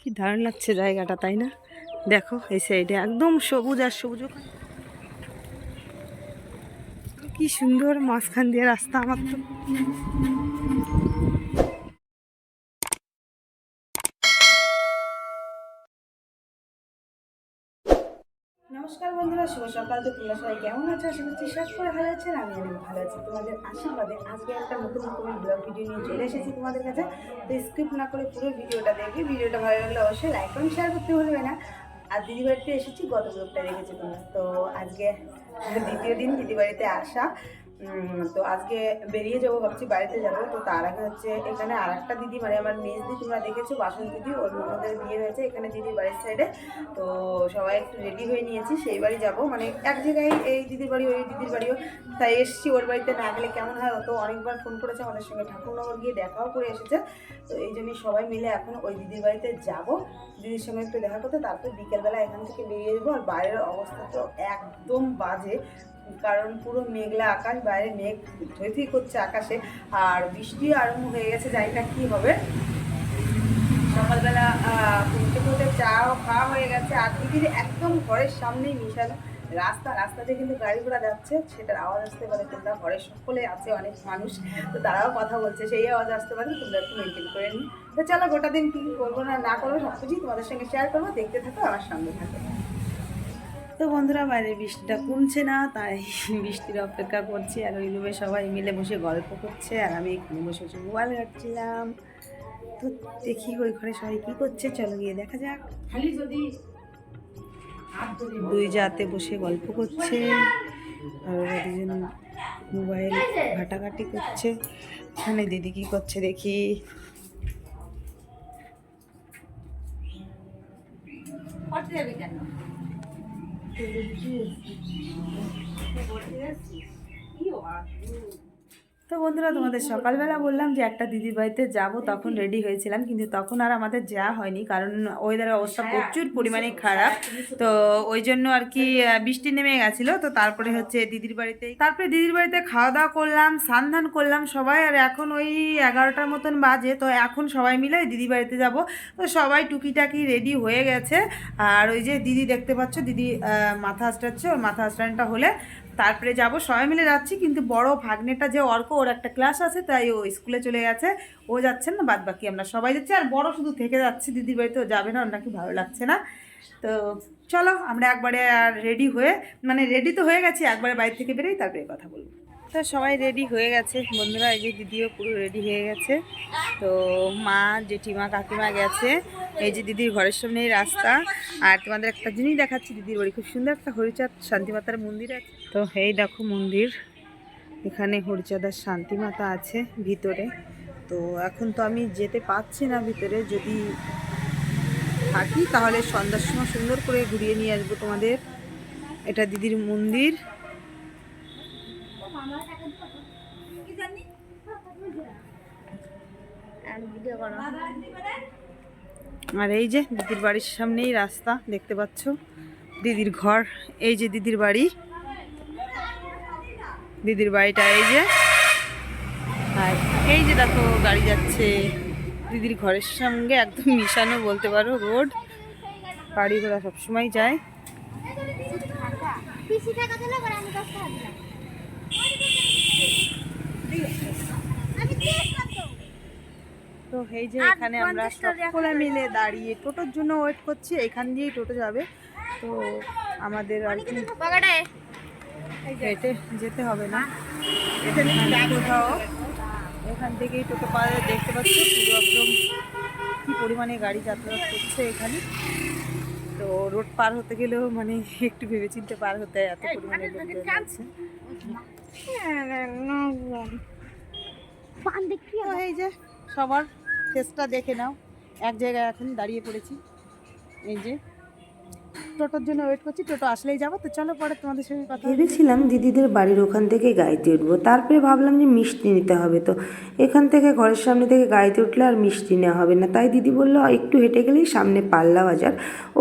কি দারুণ লাগছে জায়গাটা, তাই না? দেখো এই সাইডে একদম সবুজ আর সবুজ, কি সুন্দর মাঝখান দিয়ে রাস্তা। আমার তো নমস্কার বন্ধুরা, শুভ সকাল। তো তোমরা সবাই কেমন আছো? আশা করছি সব করে ভালো আছেন। আমি অনেক ভালো আছি। তোমাদের আশীর্বাদে আজকে একটা নতুন রকমের ব্লগ ভিডিও নিয়ে চলে এসেছি তোমাদের কাছে। তো স্কিপ না করে পুরো ভিডিওটা দেখবে। ভিডিওটা ভালো লাগলে অবশ্যই লাইক এবং শেয়ার করতে ভুলবে না। আর দিদি বাড়িতে এসেছি, গত ব্লগটা দেখেছি তোমরা। তো আজকে দ্বিতীয় দিন দিদি বাড়িতে আসা। তো আজকে বেরিয়ে যাবো, ভাবছি বাড়িতে যাব। তো তার আগে হচ্ছে এখানে আর একটা দিদি, মানে আমার মেজ দিদি, তোমরা দেখেছো বাসন দিদি, ওর ননদের বিয়ে হয়েছে এখানে দিদির বাড়ির সাইডে। তো সবাই একটু রেডি হয়ে নিয়েছি, সেই বাড়ি যাব। মানে এক জায়গায় এই দিদির বাড়ি ওই দিদির বাড়িও, তাই এসেছি। ওর বাড়িতে না গেলে কেমন হয়? তো অনেকবার ফোন করেছে আমাদের সঙ্গে, ঠাকুরনগর গিয়ে দেখাও করে এসেছে। তো এই জন্যই সবাই মিলে এখন ওই দিদির বাড়িতে যাব, দিদির সঙ্গে একটু দেখা করতে। তারপর বিকেলবেলা এখান থেকে বেরিয়ে যাবো। আর বাইরের অবস্থা তো একদম বাজে, কারণ পুরো মেঘলা আকাশ, বাইরে মেঘ থই করছে আকাশে, আর বৃষ্টিও আরম্ভ হয়ে গেছে। জানি না কী হবে। সকালবেলা ঘুরতে চাও খাওয়া হয়ে গেছে। আর দিদির একদম ঘরের সামনেই মিশানো রাস্তাতে কিন্তু গাড়ি ঘোড়া যাচ্ছে, সেটার আওয়াজ আসতে পারে। তোমরা ঘরের সকলে আছে অনেক মানুষ, তো তারাও কথা বলছে, সেই আওয়াজ আসতে পারে। তোমরা একটু মেনটেন করে নিই। তো চলো, গোটা দিন কী কী করবো না করবো সব কিছুই তোমাদের সঙ্গে শেয়ার করবো। দেখতে থাকো, আমার সঙ্গে থাকো। তো বন্ধুরা, বাইরে বৃষ্টিটা কমছে না, তাই বৃষ্টির অপেক্ষা করছি। আর ওই রুমে সবাই মিলে বসে গল্প করছে, আর আমি এখানে বসে বসে মোবাইল ঘাটছিলাম। তো দেখি ওই ঘরে সবাই কী করছে, চলো গিয়ে দেখা যাক। দুই জাতে বসে গল্প করছে, আর ওরা দুজন মোবাইল ঘাটাঘাটি করছে। এখানে দিদি কী করছে দেখি। তো বন্ধুরা, তোমাদের সকালবেলা বললাম যে একটা দিদির বাড়িতে যাব, তখন রেডি হয়েছিলাম, কিন্তু তখন আর আমাদের যাওয়া হয়নি, কারণ ওয়েদারের অবস্থা প্রচুর পরিমাণে খারাপ। তো ওই জন্য আর কি বৃষ্টি নেমে গেছিলো। তো তারপরে হচ্ছে দিদির বাড়িতে খাওয়া দাওয়া করলাম, স্নান ধান করলাম সবাই। আর এখন ওই 11টার মতন বাজে। তো এখন সবাই মিলে ওই দিদির বাড়িতে যাব। তো সবাই টুকিটাকি রেডি হয়ে গেছে। আর ওই যে দিদি দেখতে পাচ্ছ, দিদি মাথা আঁচড়াচ্ছে, ওর মাথা আঁচড়ানোটা হলে তারপরে যাব। সবাই মিলে যাচ্ছি, কিন্তু বড় ভাগ্নেটা যে অর্ক, ওর একটা ক্লাস আছে, তাই ও স্কুলে চলে গেছে, ও যাচ্ছে না। বাদ বাকি আমরা সবাই যাচ্ছি। আর বড় শুধু থেকে যাচ্ছে, দিদির বাড়িতে ও যাবে না, ওর নাকি ভালো লাগছে না। তো চলো আমরা একবারে আর রেডি হয়ে, মানে রেডি তো হয়ে গেছি, একবারে বাড়ি থেকে বেরোই, তারপরে কথা বলবো। তো সবাই রেডি হয়ে গেছে বন্ধুরা, এই যে দিদিও পুরো রেডি হয়ে গেছে। তো মা, জেঠিমা, কাকিমা গেছে। এই যে দিদির ঘরের সামনেই রাস্তা। আর তোমাদের একটা জিনিস দেখাচ্ছি, দিদির বাড়ি খুব সুন্দর একটা হরিচাঁদ শান্তিমাতার মন্দির আছে। তো এই দেখো মন্দির, এখানে হরিচাঁদার শান্তিমাতা আছে ভিতরে। তো এখন তো আমি যেতে পারছি না ভিতরে, যদি থাকি তাহলে সন্ধ্যার সময় সুন্দর করে ঘুরিয়ে নিয়ে আসবো তোমাদের। এটা দিদির মন্দির। আর এই যে দিদির বাড়ির সামনেই রাস্তা, দেখতে পাচ্ছ দিদির ঘর। এই যে দিদির বাড়ি, দিদির বাড়িটা এই যে। আর এই যে দেখো গাড়ি যাচ্ছে, দিদির ঘরের সঙ্গে একদম মিশানো বলতে পারো রোড। গাড়ি ঘোড়া সবসময় যায়। তো এই যে এখানে আমরা সকলে মিলে দাঁড়িয়ে টোটোর জন্য ওয়েট করছি। এখান দিয়েই টোটো যাবে। তো আমাদের আর কি হেঁটে যেতে হবে না, কোথাও এখান থেকেই টোটো পাওয়া যায়। দেখতে পাচ্ছি পুরো একদম কী পরিমাণে গাড়ি যাতায়াত করছে এখানে। তো রোড পার হতে গেলেও মানে একটু ভেবেচিন্তে পার হতে হয়, এত পরিমাণে লোকজন আছে। তো এই যে সবার ফেসটা দেখে নাও, এক জায়গায় এখন দাঁড়িয়ে পড়েছি। এই যে টোটোর জন্য ওয়েট করছি, টোটো আসলেই যাবো। তো চলো পরে তোমাদের সঙ্গে কথা। ভেবেছিলাম দিদিদের বাড়ির ওখান থেকে গাড়িতে উঠবো, তারপরে ভাবলাম যে মিষ্টি নিতে হবে, তো এখান থেকে ঘরের সামনে থেকে গাড়িতে উঠলে আর মিষ্টি নেওয়া হবে না, তাই দিদি বললো একটু হেঁটে গেলেই সামনে পাল্লা বাজার,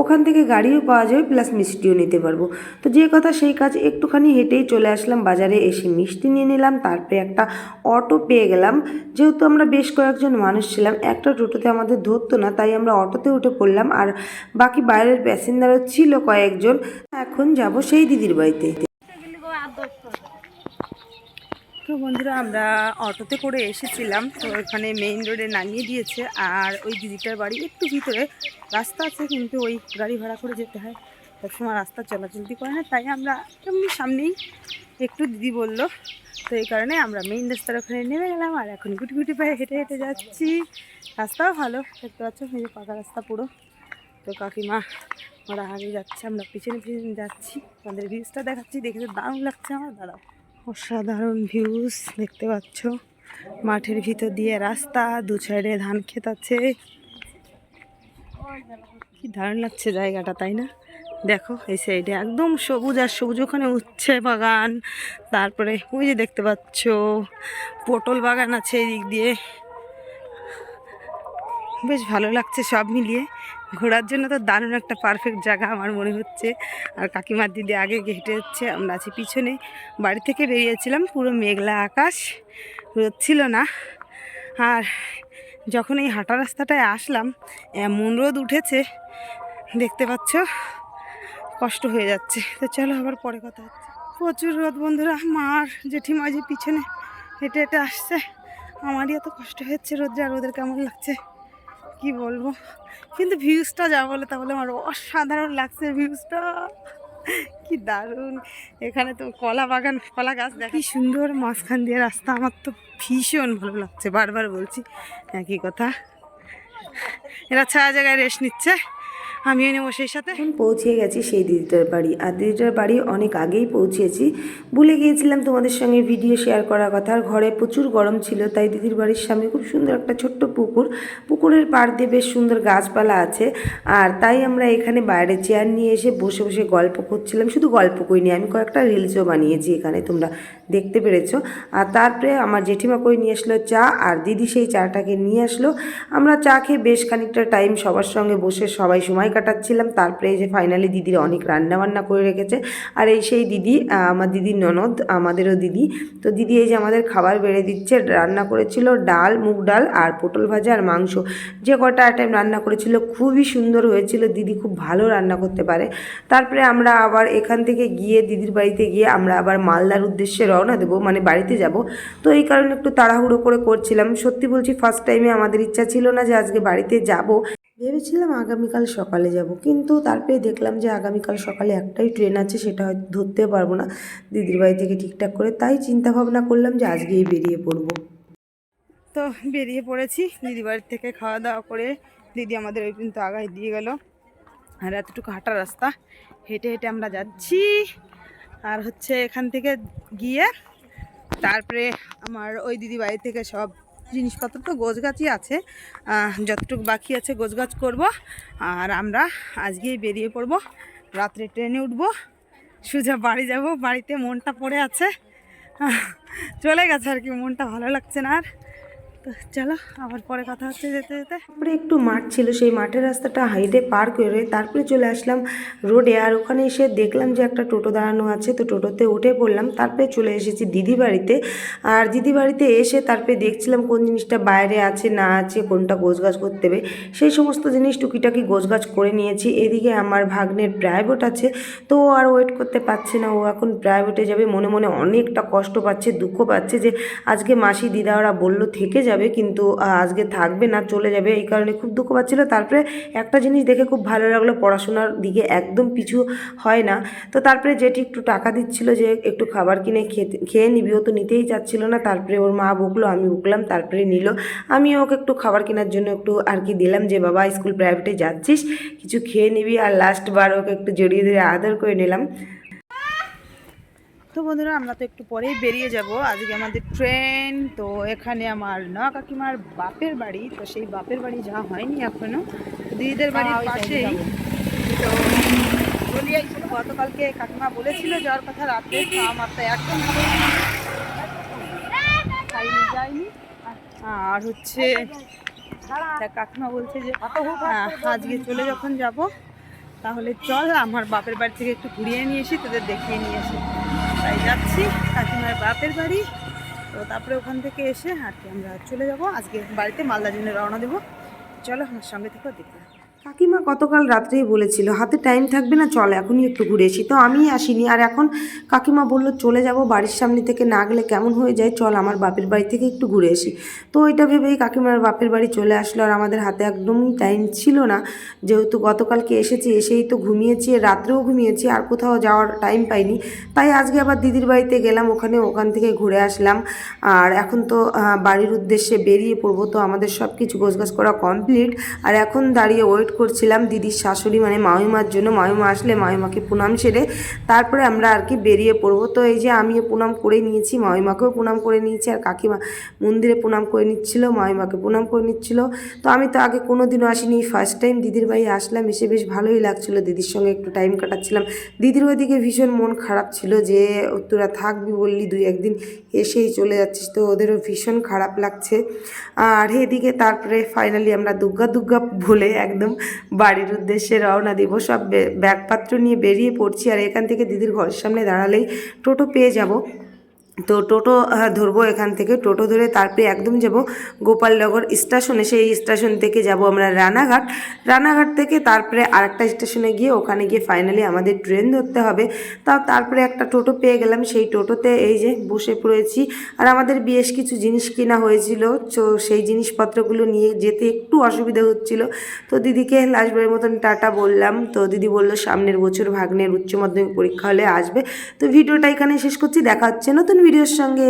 ওখান থেকে গাড়িও পাওয়া যাবে প্লাস মিষ্টিও নিতে পারবো। তো যে কথা সেই কাজ, একটুখানি হেঁটেই চলে আসলাম বাজারে, এসে মিষ্টি নিয়ে নিলাম। তারপরে একটা অটো পেয়ে গেলাম, যেহেতু আমরা বেশ কয়েকজন মানুষ ছিলাম, একটা টোটোতে আমাদের ধরতো না, তাই আমরা অটোতে উঠে পড়লাম। আর বাকি বাইরের প্যাসেঞ্জারও ছিল কয়েকজন। এখন যাব সেই দিদির বাড়িতে। তো বন্ধুরা আমরা অটোতে করে এসেছিলাম, তো ওখানে মেইন রোডে নামিয়ে দিয়েছে। আর ওই দিদিটার বাড়ি একটু ভিতরে, রাস্তা আছে কিন্তু ওই গাড়ি ভাড়া করে যেতে হয়, সবসময় রাস্তা চলাচলতি করে না, তাই আমরা এমনি সামনেই একটু দিদি বললো, তো এই কারণে আমরা মেইন রাস্তার ওখানে নেমে গেলাম। আর এখন গুটি গুটি পায়ে হেঁটে হেঁটে যাচ্ছি। রাস্তাও ভালো, দেখতে পাচ্ছ, এই যে পাকা রাস্তা পুরো। তো কাকিমা ওরা আগে যাচ্ছে, আমরা পিছনে পিছনে যাচ্ছি। আমাদের ভিউজটা দেখাচ্ছি, দেখে তো দারুণ লাগছে আমার। দাঁড়াও, অসাধারণ ভিউজ দেখতে পাচ্ছ, মাঠের ভিতর দিয়ে রাস্তা, দু সাইডে ধান ক্ষেত আছে, কি দারুণ লাগছে জায়গাটা, তাই না? দেখো এই সাইডে একদম সবুজ আর সবুজ, ওখানে উচ্ছে বাগান, তারপরে ওই যে দেখতে পাচ্ছ পটল বাগান আছে এই দিক দিয়ে। বেশ ভালো লাগছে সব মিলিয়ে, ঘোরার জন্য তো দারুণ একটা পারফেক্ট জায়গা আমার মনে হচ্ছে। আর কাকিমার দিদি আগে হেঁটে হচ্ছে, আমরা আছি পিছনে। বাড়ি থেকে বেরিয়েছিলাম, পুরো মেঘলা আকাশ, রোদ ছিল না। আর যখন এই হাঁটা রাস্তাটায় আসলাম, এমন রোদ উঠেছে দেখতে পাচ্ছ, কষ্ট হয়ে যাচ্ছে। তো চলো আবার পরে কথা হচ্ছে। প্রচুর রোদ বন্ধুরা, মার জেঠিমা যে পিছনে হেঁটে হেঁটে আসছে, আমারই এত কষ্ট হচ্ছে রোদে, আর ওদের কেমন লাগছে কি বলবো। কিন্তু ভিউজটা যা বলে তা বলে আমার অসাধারণ লাগছে ভিউজটা, কি দারুণ। এখানে তো কলা বাগান, কলা গাছ দেখ, কি সুন্দর, মাঝখান দিয়ে রাস্তা, আমার তো ভীষণ ভালো লাগছে, বারবার বলছি একই কথা। এরা ছায়া জায়গায় রেস্ট নিচ্ছে, আমিও নেবো সেই সাথে। এখন পৌঁছে গেছি সেই দিদিটার বাড়ি। আর দিদিটার বাড়ি অনেক আগেই পৌঁছেছি, ভুলে গিয়েছিলাম তোমাদের সঙ্গে ভিডিও শেয়ার করার কথা। আর ঘরে প্রচুর গরম ছিল, তাই দিদির বাড়ির সামনে খুব সুন্দর একটা ছোট্ট পুকুর, পুকুরের পাড় দিয়ে বেশ সুন্দর গাছপালা আছে। আর তাই আমরা এখানে বাইরে চেয়ার নিয়ে এসে বসে বসে গল্প করছিলাম। শুধু গল্প করিনি, আমি কয়েকটা রিলসও বানিয়েছি, এখানে তোমরা দেখতে পেরেছো। আর তারপরে আমার জেঠিমা করে নিয়ে আসলো চা, আর দিদি সেই চাটাকে নিয়ে আসলো। আমরা চা খেয়ে বেশ খানিকটা টাইম সবার সঙ্গে বসে সবাই সময় কাটাচ্ছিলাম। তারপরে এই যে ফাইনালি দিদির অনেক রান্নাবান্না করে রেখেছে। আর এই সেই দিদি, আমার দিদির ননদ, আমাদেরও দিদি। তো দিদি এই যে আমাদের খাবার বেড়ে দিচ্ছে। রান্না করেছিল ডাল, মুগ ডাল আর পটল ভাজা আর মাংস, যে কটা আইটেম রান্না করেছিল খুবই সুন্দর হয়েছিল। দিদি খুব ভালো রান্না করতে পারে। তারপরে আমরা আবার এখান থেকে গিয়ে দিদির বাড়িতে গিয়ে আমরা আবার মালদার উদ্দেশ্যে রওনা দেবো, মানে বাড়িতে যাব। তো এই কারণে একটু তাড়াহুড়ো করে করছিলাম। সত্যি বলছি, ফার্স্ট টাইমে আমাদের ইচ্ছা ছিল না যে আজকে বাড়িতে যাব, ভেবেছিলাম আগামীকাল সকালে যাব, কিন্তু তারপরে দেখলাম যে আগামীকাল সকালে একটাই ট্রেন আছে, সেটা হয়তো ধরতে পারবো না দিদির বাড়ি থেকে ঠিকঠাক করে। তাই চিন্তা ভাবনা করলাম যে আজকেই বেরিয়ে পড়বো। তো বেরিয়ে পড়েছি দিদি বাড়ির থেকে, খাওয়া দাওয়া করে দিদি আমাদের ওই পর্যন্ত আগায় দিয়ে গেল। আর এতটুকু হাঁটা রাস্তা, হেঁটে হেঁটে আমরা যাচ্ছি। আর হচ্ছে এখান থেকে গিয়ে তারপরে আমার ওই দিদি বাড়ি থেকে সব জিনিসপত্র তো গোছগাছই আছে, যতটুকু বাকি আছে গোছগাছ করব। আর আমরা আজকেই বেরিয়ে পড়ব, রাত্রে ট্রেনে উঠবো, সোজা বাড়ি যাব। বাড়িতে মনটা পড়ে আছে, চলে গেছে আর কি, মনটা ভালো লাগছে না আর। তো চলো আবার পরে কথা হচ্ছে যেতে যেতে। তারপরে একটু মাঠ ছিল, সেই মাঠের রাস্তাটা হাইটে পার করে তারপরে চলে আসলাম রোডে। আর ওখানে এসে দেখলাম যে একটা টোটো দাঁড়ানো আছে, তো টোটোতে উঠে পড়লাম। তারপরে চলে এসেছি দিদি বাড়িতে। আর দিদি বাড়িতে এসে তারপরে দেখছিলাম কোন জিনিসটা বাইরে আছে না আছে, কোনটা গোছগাছ করতে হবে, সেই সমস্ত জিনিস টুকিটাকি গোছগাছ করে নিয়েছি। এদিকে আমার ভাগ্নের প্রাইভেট আছে, তো ও আর ওয়েট করতে পারছে না, ও এখন প্রাইভেটে যাবে। মনে মনে অনেকটা কষ্ট পাচ্ছে, দুঃখ পাচ্ছে যে আজকে মাসি দিদা ওরা বললো থেকে যাবে, কিন্তু আজকে থাকবে না, চলে যাবে, এই কারণে খুব দুঃখ পাচ্ছিল। তারপরে একটা জিনিস দেখে খুব ভালো লাগলো, পড়াশোনার দিকে একদম পিছু হয় না। তো তারপরে যেটি একটু টাকা দিচ্ছিল যে একটু খাবার কিনে খেয়ে নিবি, ও তো নিতেই চাচ্ছিল না। তারপরে ওর মা বকলো, আমি বকলাম, তারপরে নিল। আমি ওকে একটু খাবার কেনার জন্য একটু আর কি দিলাম, যে বাবা স্কুল প্রাইভেটে যাচ্ছিস, কিছু খেয়ে নিবি। আর লাস্ট বার ওকে একটু জড়িয়ে ধরে আদর করে নিলাম। তো বন্ধুরা আমরা তো একটু পরেই বেরিয়ে যাব, আজকে আমাদের ট্রেন। তো এখানে আমার নয়া কাকিমার বাপের বাড়ি, তো সেই বাপের বাড়ি যাওয়া হয়নি এখনো, দিদিদের বাড়ির পাশেই। তো চলিয়ে আইছিল। গতকালকে কাকিমা বলেছিল যাওয়ার কথা রাতে, তো আমার তো একদম যায়নি। আর হচ্ছে কাকিমা বলছে যে আজকে চলে যখন যাব তাহলে চল আমার বাপের বাড়ি থেকে একটু ঘুরিয়ে নিয়ে এসি, তোদের দেখিয়ে নিয়ে এসি। তাই যাচ্ছি কাকিমার বাপের বাড়ি। তো তারপরে ওখান থেকে এসে আর কি আমরা চলে যাব আজকে বাড়িতে, মালদার জন্য রওনা দেবো। চলো আমার সঙ্গে থেকেও দেখতে। কাকিমা গতকাল রাত্রেই বলেছিল হাতে টাইম থাকবে না, চল এখনই একটু ঘুরে এসি। তো আমি আসিনি, আর এখন কাকিমা বললো চলে যাব, বাড়ির সামনে থেকে না গেলে কেমন হয়ে যায়, চল আমার বাপের বাড়ি থেকে একটু ঘুরে এসি। তো ওইটা ভেবেই কাকিমার বাপের বাড়ি চলে আসলো। আর আমাদের হাতে একদমই টাইম ছিল না, যেহেতু গতকালকে এসেছি, এসেই তো ঘুমিয়েছি, রাত্রেও ঘুমিয়েছি, আর কোথাও যাওয়ার টাইম পাইনি। তাই আজকে আবার দিদির বাড়িতে গেলাম, ওখান থেকে ঘুরে আসলাম। আর এখন তো বাড়ির উদ্দেশ্যে বেরিয়ে পড়বো। তো আমাদের সব কিছু গোছগাছ করা কমপ্লিট, আর এখন দাঁড়িয়ে ওয়েট করছিলাম দিদির শাশুড়ি মানে মামিমার জন্য। মামিমা আসলে মামিমাকে প্রণাম সেরে তারপরে আমরা আর কি বেরিয়ে পড়বো। তো এই যে আমিও প্রণাম করে নিয়েছি, মামিমাকেও প্রণাম করে নিয়েছি, আর কাকিমা মন্দিরে প্রণাম করে নিচ্ছিল, মামিমাকে প্রণাম করে নিচ্ছিল। তো আমি তো আগে কোনো দিনও আসিনি, ফার্স্ট টাইম দিদির বাড়ি আসলাম, এসে বেশ ভালোই লাগছিলো, দিদির সঙ্গে একটু টাইম কাটাচ্ছিলাম। দিদির ওইদিকে ভীষণ মন খারাপ ছিল যে তোরা থাকবি বললি 2-1 দিন, এসেই চলে যাচ্ছিস, তো ওদেরও ভীষণ খারাপ লাগছে। আর এদিকে তারপরে ফাইনালি আমরা দুগ্গা দুগ্গা বলে একদম বাড়ির উদ্দেশ্যে রওনা দিব। সব ব্যাগপত্র নিয়ে বেরিয়ে পড়ছি, আর এখান থেকে দিদির ঘরের সামনে দাঁড়ালেই টোটো পেয়ে যাব। তো টোটো ধরবো, এখান থেকে টোটো ধরে তারপরে একদম যাব গোপালনগর স্টেশনে। সেই স্টেশন থেকে যাব আমরা রানাঘাট থেকে তারপরে আরেকটা স্টেশনে গিয়ে ওখানে গিয়ে ফাইনালি আমাদের ট্রেন ধরতে হবে। তারপরে একটা টোটো পেয়ে গেলাম, সেই টোটোতে এই যে বসে পড়েছি। আর আমাদের বেশ কিছু জিনিস কেনা হয়েছিল, তো সেই জিনিসপত্রগুলো নিয়ে যেতে একটু অসুবিধা হচ্ছিল। তো দিদিকে লাস্টবারের মতন টাটা বললাম। তো দিদি বলল সামনের বছর ভাগ্নের উচ্চ মাধ্যমিক পরীক্ষা হলে আসবে। তো ভিডিওটা এখানে শেষ করছি, দেখা হচ্ছে নতুন ভিডিওর সঙ্গে।